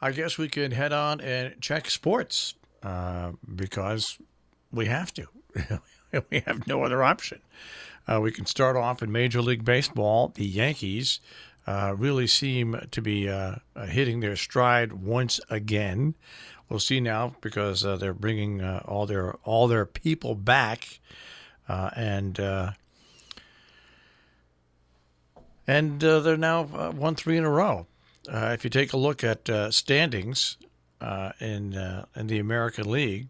I guess we can head on and check sports because we have to. We have no other option. We can start off in Major League Baseball. The Yankees really seem to be hitting their stride once again. We'll see now because they're bringing all their people back, and they're now won 3 in a row. If you take a look at standings in the American League,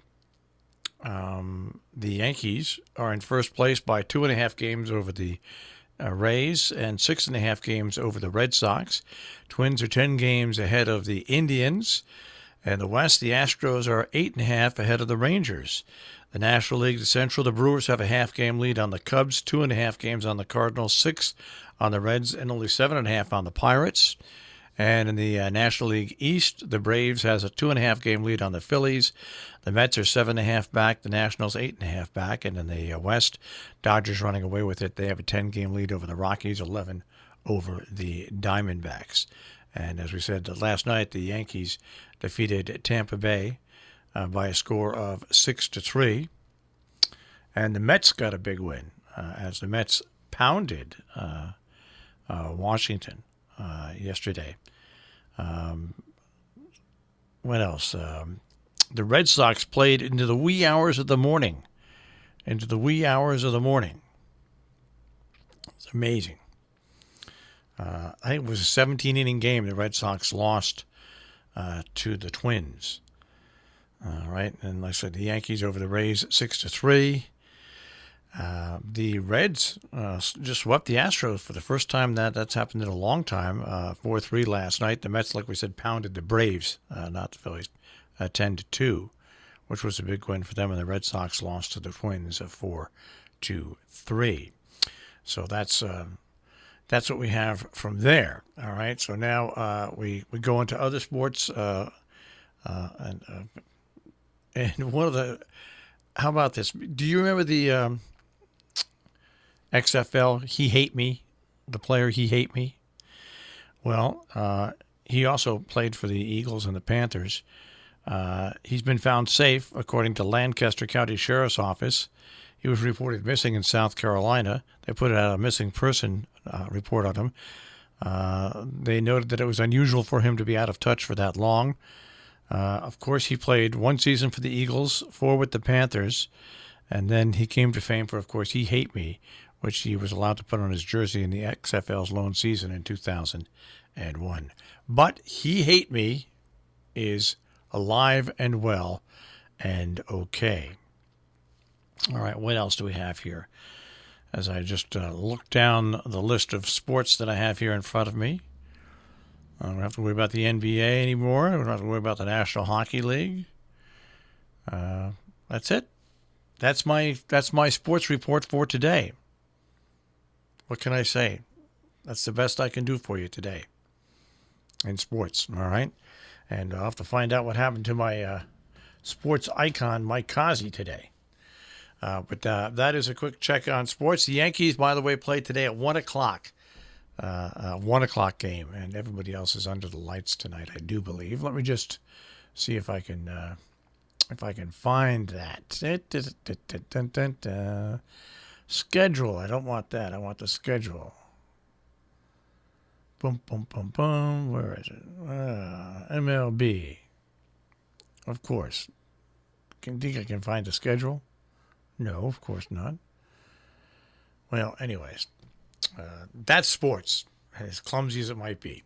the Yankees are in first place by 2.5 games over the Rays and 6.5 games over the Red Sox. Twins are 10 games ahead of the Indians. And the West, the Astros are 8.5 ahead of the Rangers. The National League, the Central, the Brewers have a half-game lead on the Cubs, 2.5 games on the Cardinals, 6 on the Reds, and only 7.5 on the Pirates. And in the National League East, the Braves has a 2.5-game lead on the Phillies. The Mets are 7.5 back. The Nationals 8.5 back. And in the West, Dodgers running away with it. They have a 10-game lead over the Rockies, 11 over the Diamondbacks. And as we said last night, the Yankees defeated Tampa Bay by a score of 6-3. And the Mets got a big win as the Mets pounded Washington yesterday. What else? The Red Sox played into the wee hours of the morning. It's amazing. I think it was a 17-inning game. The Red Sox lost to the Twins. Right, and like I said, the Yankees over the Rays 6-3. The Reds just swept the Astros for the first time that's happened in a long time. 4-3 last night. The Mets, like we said, pounded the Braves, not the Phillies, 10-2, which was a big win for them. And the Red Sox lost to the Twins 4-3. So that's what we have from there. All right. So now we go into other sports, and one of the. How about this? Do you remember the XFL? He Hate Me, the player He Hate Me. Well, he also played for the Eagles and the Panthers. He's been found safe, according to Lancaster County Sheriff's Office. He was reported missing in South Carolina. They put out a missing person report on him. They noted that it was unusual for him to be out of touch for that long. Of course, he played 1 season for the Eagles, 4 with the Panthers, and then he came to fame for, of course, He Hate Me, which he was allowed to put on his jersey in the XFL's lone season in 2001. But He Hate Me is alive and well and okay. All right, what else do we have here? As I just look down the list of sports that I have here in front of me, I don't have to worry about the NBA anymore. I don't have to worry about the National Hockey League. That's it. That's my sports report for today. What can I say? That's the best I can do for you today in sports. All right, and I'll have to find out what happened to my sports icon, Mike Cozzi, today. But that is a quick check on sports. The Yankees, by the way, played today at 1 o'clock. 1 o'clock game, and everybody else is under the lights tonight, I do believe. Let me just see if I can find that. Schedule. I don't want that. I want the schedule. Boom, boom, boom, boom. Where is it? MLB. Of course. Think I can find the schedule? No, of course not. Well, anyways. That's sports, as clumsy as it might be.